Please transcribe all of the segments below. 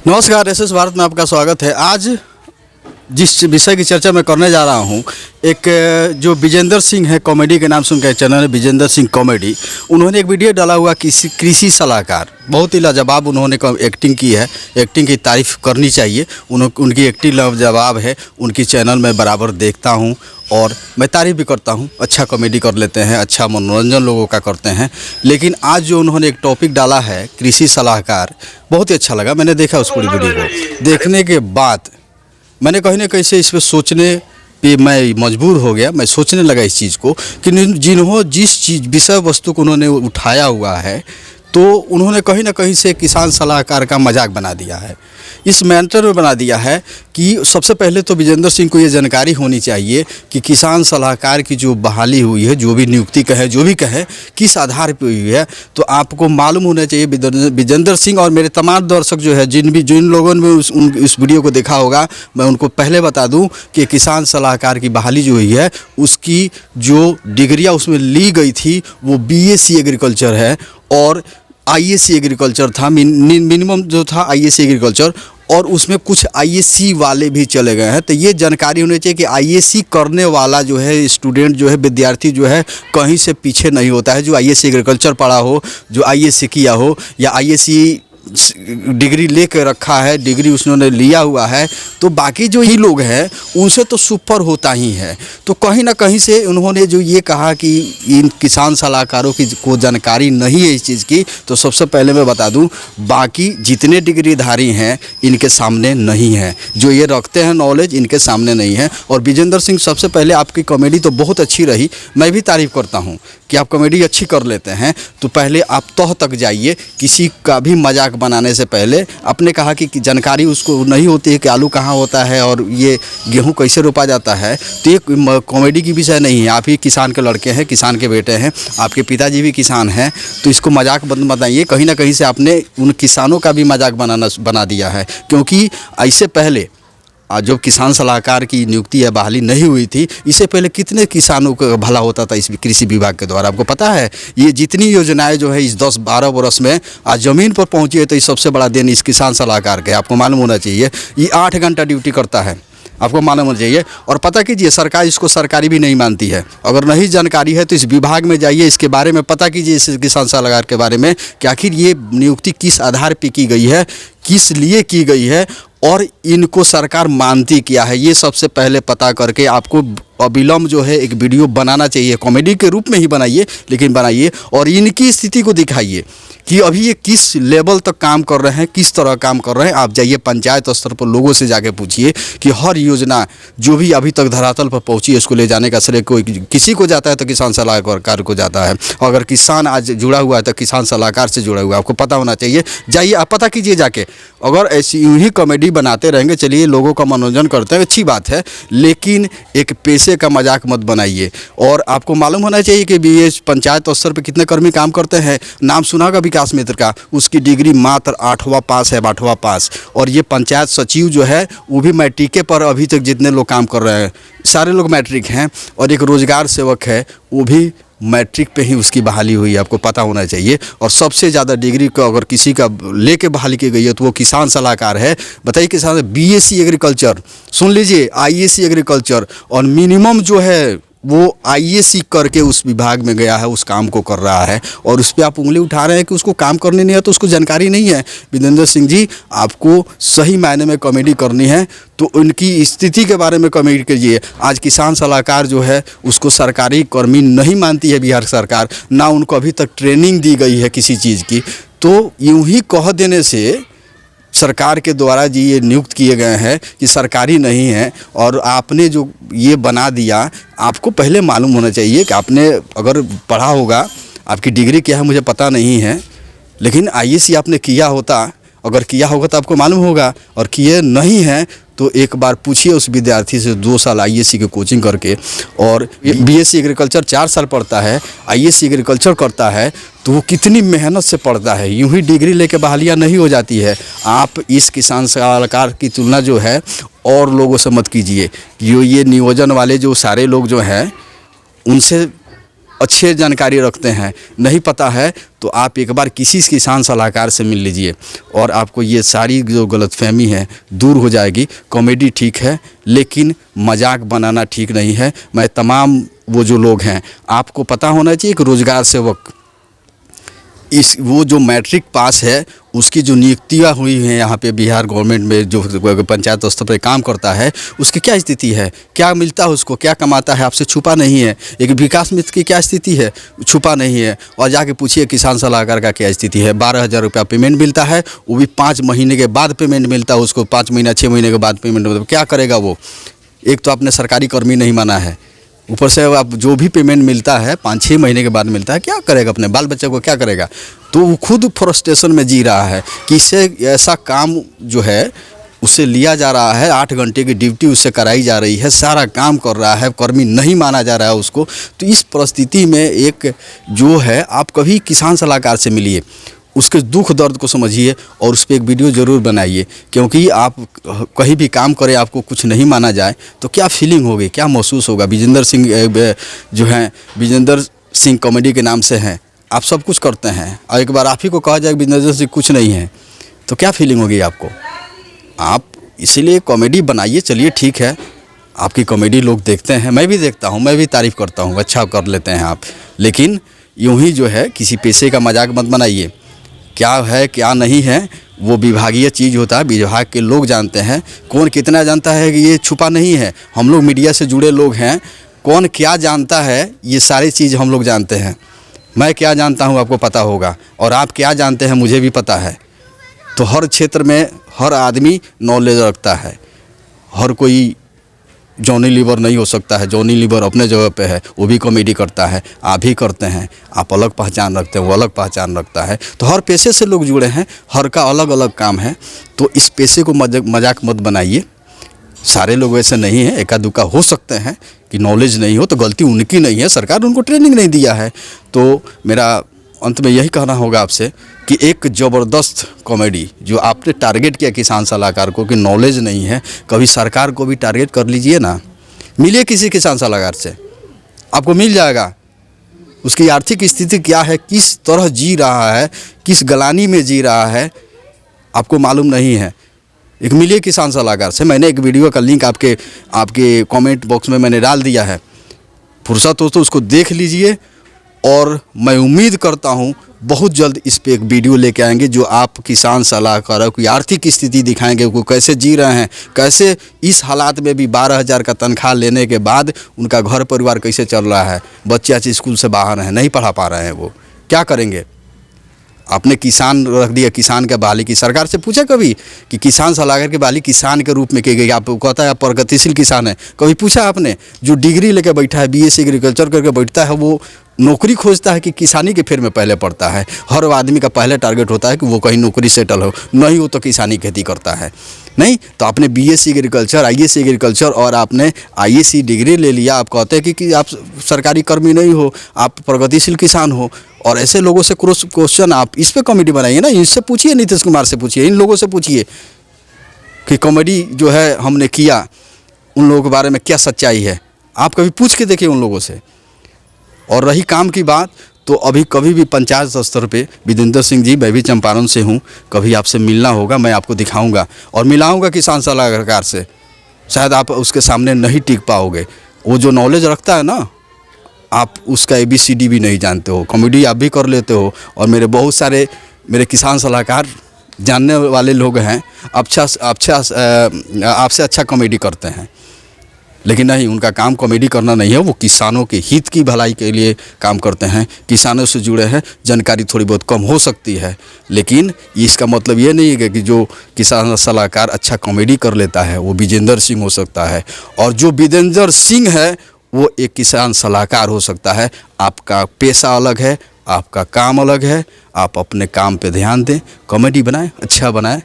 नमस्कार, एसएस भारत में आपका स्वागत है। आज जिस विषय की चर्चा मैं करने जा रहा हूं, एक जो विजेंद्र सिंह है, कॉमेडी के नाम से उनका चैनल है विजेंद्र सिंह कॉमेडी। उन्होंने एक वीडियो डाला हुआ कृषि सलाहकार, बहुत ही लाजवाब उन्होंने एक्टिंग की है। एक्टिंग की तारीफ़ करनी चाहिए, उनकी एक्टिंग लाजवाब है। उनकी चैनल मैं बराबर देखता हूं और मैं तारीफ़ भी करता हूं। अच्छा कॉमेडी कर लेते हैं, अच्छा मनोरंजन लोगों का करते हैं। लेकिन आज जो उन्होंने एक टॉपिक डाला है कृषि सलाहकार, बहुत ही अच्छा लगा। मैंने देखा उस पूरी वीडियो को। देखने के बाद मैंने कहीं ना कहीं से इस पर सोचने पे मैं मजबूर हो गया। मैं सोचने लगा इस चीज़ को कि जिस चीज़ विषय वस्तु को उन्होंने उठाया हुआ है, तो उन्होंने कहीं ना कहीं से किसान सलाहकार का मजाक बना दिया है। इस मैटर में बना दिया है कि सबसे पहले तो विजेंद्र सिंह को ये जानकारी होनी चाहिए कि किसान सलाहकार की जो बहाली हुई है, जो भी नियुक्ति कहे, जो भी कहे, किस आधार पर हुई है। तो आपको मालूम होना चाहिए विजेंद्र सिंह और मेरे तमाम दर्शक जो है, जिन लोगों ने उस वीडियो को देखा होगा, मैं उनको पहले बता दूं कि किसान सलाहकार की बहाली जो हुई है, उसकी जो डिग्रियाँ उसमें ली गई थी वो BSc एग्रीकल्चर है और ISc एग्रीकल्चर था। मिनिमम जो था ISc एग्रीकल्चर, और उसमें कुछ ISc वाले भी चले गए हैं। तो ये जानकारी होनी चाहिए कि ISc करने वाला जो है स्टूडेंट जो है, विद्यार्थी जो है, कहीं से पीछे नहीं होता है। जो ISc एग्रीकल्चर पढ़ा हो, जो ISc किया हो या ISc डिग्री लेके रखा है, डिग्री उसने लिया हुआ है, तो बाकी जो ही लोग हैं उनसे तो सुपर होता ही है। तो कहीं ना कहीं से उन्होंने जो ये कहा कि इन किसान सलाहकारों की को जानकारी नहीं है इस चीज़ की, तो सबसे पहले मैं बता दूं, बाकी जितने डिग्रीधारी हैं इनके सामने नहीं है। जो ये रखते हैं नॉलेज, इनके सामने नहीं है। और विजेंद्र सिंह, सबसे पहले आपकी कॉमेडी तो बहुत अच्छी रही, मैं भी तारीफ़ करता हूँ कि आप कॉमेडी अच्छी कर लेते हैं। तो पहले आप तह तक जाइए, किसी का भी मजाक बनाने से पहले। आपने कहा कि जानकारी उसको नहीं होती है कि आलू कहाँ होता है और ये गेहूं कैसे रोपा जाता है, तो ये कॉमेडी की विषय नहीं है। आप ही किसान के लड़के हैं, किसान के बेटे हैं, आपके पिताजी भी किसान हैं, तो इसको मजाक बनाइए। कहीं ना कहीं से आपने उन किसानों का भी मजाक बना दिया है, क्योंकि ऐसे पहले जब किसान सलाहकार की नियुक्ति या बहाली नहीं हुई थी, इससे पहले कितने किसानों का भला होता था इस कृषि विभाग के द्वारा। आपको पता है, ये जितनी योजनाएं जो है इस 10-12 वर्ष में आज ज़मीन पर पहुंची है, तो इस सबसे बड़ा देन इस किसान सलाहकार के। आपको मालूम होना चाहिए, ये 8 घंटा ड्यूटी करता है, आपको मालूम होना चाहिए। और पता कीजिए, सरकार इसको सरकारी भी नहीं मानती है। अगर नहीं जानकारी है तो इस विभाग में जाइए, इसके बारे में पता कीजिए, इस किसान सलाहकार के बारे में कि आखिर ये नियुक्ति किस आधार पर की गई है, किस लिए की गई है और इनको सरकार मानती क्या है। ये सबसे पहले पता करके आपको अविलंब जो है एक वीडियो बनाना चाहिए। कॉमेडी के रूप में ही बनाइए, लेकिन बनाइए और इनकी स्थिति को दिखाइए कि अभी ये किस लेवल तक काम कर रहे हैं, किस तरह काम कर रहे हैं। आप जाइए पंचायत स्तर पर लोगों से जाके पूछिए कि हर योजना जो भी अभी तक धरातल पर पहुंची है, उसको ले जाने का श्रेय कोई किसी को जाता है तो किसान सलाहकार को जाता है। अगर किसान आज जुड़ा हुआ है तो किसान सलाहकार से जुड़ा हुआ है, आपको पता होना चाहिए। जाइए, आप पता कीजिए जाके। अगर ऐसी यूँ ही कॉमेडी बनाते रहेंगे, चलिए लोगों का मनोरंजन करते हैं, अच्छी बात है, लेकिन एक पैसे का मजाक मत बनाइए। और आपको मालूम होना चाहिए कि ये पंचायत स्तर पर कितने कर्मी काम करते हैं। नाम सुना होगा विकास मित्र का, उसकी डिग्री मात्र 8वां पास है, 8वां पास। और ये पंचायत सचिव जो है वो भी मैट्रिक पर अभी तक जितने लोग काम कर रहे हैं सारे लोग मैट्रिक हैं। और एक रोजगार सेवक है, वो भी मैट्रिक पे ही उसकी बहाली हुई है, आपको पता होना चाहिए। और सबसे ज़्यादा डिग्री को अगर किसी का लेके बहाली की गई है तो वो किसान सलाहकार है। बताइए, किसान BSc एग्रीकल्चर, सुन लीजिए, ISc एग्रीकल्चर, और मिनिमम जो है वो ISc करके उस विभाग में गया है, उस काम को कर रहा है। और उस पर आप उंगली उठा रहे हैं कि उसको काम करने नहीं है, तो उसको जानकारी नहीं है। विजेंद्र सिंह जी, आपको सही मायने में कॉमेडी करनी है तो उनकी स्थिति के बारे में कॉमेडी कीजिए। आज किसान सलाहकार जो है उसको सरकारी कर्मी नहीं मानती है बिहार सरकार, ना उनको अभी तक ट्रेनिंग दी गई है किसी चीज़ की। तो यूँ ही कह देने से सरकार के द्वारा जी ये नियुक्त किए गए हैं कि सरकारी नहीं है, और आपने जो ये बना दिया, आपको पहले मालूम होना चाहिए कि आपने अगर पढ़ा होगा, आपकी डिग्री क्या है मुझे पता नहीं है, लेकिन ISc आपने किया होता, अगर किया होगा तो आपको मालूम होगा। और किए नहीं हैं तो एक बार पूछिए उस विद्यार्थी से, 2 साल ISc की कोचिंग करके, और BSc एग्रीकल्चर 4 साल पढ़ता है, ISc एग्रीकल्चर करता है, तो वो कितनी मेहनत से पढ़ता है। यूँ ही डिग्री लेके बहालियाँ नहीं हो जाती है। आप इस किसान सलाहकार की तुलना जो है और लोगों से मत कीजिए। ये नियोजन वाले जो सारे लोग जो हैं, उनसे अच्छे जानकारी रखते हैं, नहीं पता है तो आप एक बार किसी किसान सलाहकार से मिल लीजिए और आपको ये सारी जो गलतफहमी है दूर हो जाएगी। कॉमेडी ठीक है लेकिन मजाक बनाना ठीक नहीं है। मैं तमाम वो जो लोग हैं, आपको पता होना चाहिए कि रोज़गार सेवक वो जो मैट्रिक पास है उसकी जो नियुक्तियाँ हुई हैं यहाँ पे बिहार गवर्नमेंट में, जो पंचायत स्तर पर काम करता है, उसकी क्या स्थिति है, क्या मिलता है उसको, क्या कमाता है, आपसे छुपा नहीं है। एक विकास मित्र की क्या स्थिति है, छुपा नहीं है। और जाके पूछिए किसान सलाहकार का क्या स्थिति है। 12,000 रुपया पेमेंट मिलता है, वो भी 5 महीने के बाद पेमेंट मिलता है उसको। 5 महीना 6 महीने के बाद पेमेंट मिलता है। क्या करेगा वो? एक तो आपने सरकारी कर्मी नहीं माना है, ऊपर से आप जो भी पेमेंट मिलता है 5-6 महीने के बाद मिलता है, क्या करेगा? अपने बाल बच्चे को क्या करेगा? तो वो खुद फ्रस्ट्रेशन में जी रहा है कि इससे ऐसा काम जो है उससे लिया जा रहा है, 8 घंटे की ड्यूटी उससे कराई जा रही है, सारा काम कर रहा है, कर्मी नहीं माना जा रहा है उसको। तो इस परिस्थिति में एक जो है, आप कभी किसान सलाहकार से मिलिए, उसके दुख दर्द को समझिए और उस पर एक वीडियो ज़रूर बनाइए। क्योंकि आप कहीं भी काम करें, आपको कुछ नहीं माना जाए तो क्या फीलिंग होगी, क्या महसूस होगा। विजेंद्र सिंह जो हैं, विजेंद्र सिंह कॉमेडी के नाम से हैं, आप सब कुछ करते हैं और एक बार आप ही को कहा जाए विजेंद्र सिंह कुछ नहीं है तो क्या फीलिंग होगी आपको। आप इसीलिए कॉमेडी बनाइए। चलिए ठीक है, आपकी कॉमेडी लोग देखते हैं, मैं भी देखता हूँ, मैं भी तारीफ़ करता हूँ, अच्छा कर लेते हैं आप। लेकिन यूँ ही जो है किसी पैसे का मजाक मत बनाइए। क्या है क्या नहीं है वो विभागीय चीज़ होता है, विभाग के लोग जानते हैं। कौन कितना जानता है कि ये छुपा नहीं है। हम लोग मीडिया से जुड़े लोग हैं, कौन क्या जानता है ये सारी चीज़ हम लोग जानते हैं। मैं क्या जानता हूँ आपको पता होगा, और आप क्या जानते हैं मुझे भी पता है। तो हर क्षेत्र में हर आदमी नॉलेज रखता है। हर कोई जॉनी लीवर नहीं हो सकता है। जॉनी लीवर अपने जगह पे है, वो भी कॉमेडी करता है, आप भी करते हैं। आप अलग पहचान रखते हैं, वो अलग पहचान रखता है। तो हर पेशे से लोग जुड़े हैं, हर का अलग अलग काम है। तो इस पेशे को मजाक मत बनाइए। सारे लोग वैसे नहीं हैं, एका दुक्का हो सकते हैं कि नॉलेज नहीं हो, तो गलती उनकी नहीं है, सरकार उनको ट्रेनिंग नहीं दिया है। तो मेरा अंत में यही कहना होगा आपसे कि एक ज़बरदस्त कॉमेडी जो आपने टारगेट किया किसान सलाहकार को कि नॉलेज नहीं है, कभी सरकार को भी टारगेट कर लीजिए ना। मिलिए किसी किसान सलाहकार से, आपको मिल जाएगा उसकी आर्थिक स्थिति क्या है, किस तरह जी रहा है, किस गलानी में जी रहा है, आपको मालूम नहीं है। एक मिलिए किसान सलाहकार से। मैंने एक वीडियो का लिंक आपके कमेंट बॉक्स में मैंने डाल दिया है, फुर्सत हो तो उसको देख लीजिए। और मैं उम्मीद करता हूँ बहुत जल्द इस पे एक वीडियो लेके आएंगे जो आप किसान सलाहकारों की आर्थिक स्थिति दिखाएंगे, वो कैसे जी रहे हैं, कैसे इस हालात में भी 12,000 का तनख्वाह लेने के बाद उनका घर परिवार कैसे चल रहा है। बच्चे आज स्कूल से बाहर हैं, नहीं पढ़ा पा रहे हैं, वो क्या करेंगे। आपने किसान रख दिया, किसान के बहाली की। सरकार से पूछा कभी कि किसान सलाहकार की बहाली किसान के रूप में की गई? आप कहता है आप प्रगतिशील किसान है, कभी पूछा आपने? जो डिग्री लेके बैठा है, BSc एग्रीकल्चर करके बैठता है, वो नौकरी खोजता है कि किसानी के फेर में पहले पड़ता है। हर आदमी का पहले टारगेट होता है कि वो कहीं नौकरी सेटल हो, नहीं हो तो किसानी खेती करता है। नहीं तो आपने BSc एग्रीकल्चर, IAS एग्रीकल्चर और आपने IAS डिग्री ले लिया, आप कहते हैं कि आप सरकारी कर्मी नहीं हो, आप प्रगतिशील किसान हो। और ऐसे लोगों से क्वेश्चन आप इस पे कॉमेडी बनाइए ना। इनसे पूछिए, नीतीश कुमार से पूछिए, इन लोगों से पूछिए कि कॉमेडी जो है हमने किया, उन लोगों के बारे में क्या सच्चाई है। आप कभी पूछ के देखिए उन लोगों से। और रही काम की बात, तो अभी कभी भी पंचायत स्तर पे विजेंद्र सिंह जी, मैं भी चंपारण से हूँ, कभी आपसे मिलना होगा, मैं आपको दिखाऊंगा और मिलाऊंगा किसान सलाहकार से। शायद आप उसके सामने नहीं टिक पाओगे। वो जो नॉलेज रखता है ना, आप उसका ABCD भी नहीं जानते हो। कॉमेडी आप भी कर लेते हो और मेरे बहुत सारे मेरे किसान सलाहकार जानने वाले लोग हैं, आपसे अच्छा कॉमेडी करते हैं। लेकिन नहीं, उनका काम कॉमेडी करना नहीं है, वो किसानों के हित की भलाई के लिए काम करते हैं, किसानों से जुड़े हैं। जानकारी थोड़ी बहुत कम हो सकती है, लेकिन इसका मतलब ये नहीं है कि जो किसान सलाहकार अच्छा कॉमेडी कर लेता है वो विजेंद्र सिंह हो सकता है, और जो विजेंद्र सिंह है वो एक किसान सलाहकार हो सकता है। आपका पेशा अलग है, आपका काम अलग है। आप अपने काम पे ध्यान दें, कॉमेडी बनाएं, अच्छा बनाएं,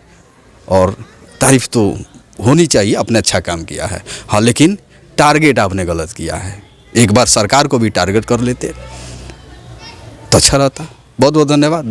और तारीफ़ तो होनी चाहिए, आपने अच्छा काम किया है। हाँ, लेकिन टारगेट आपने गलत किया है। एक बार सरकार को भी टारगेट कर लेते तो अच्छा रहता। बहुत बहुत धन्यवाद।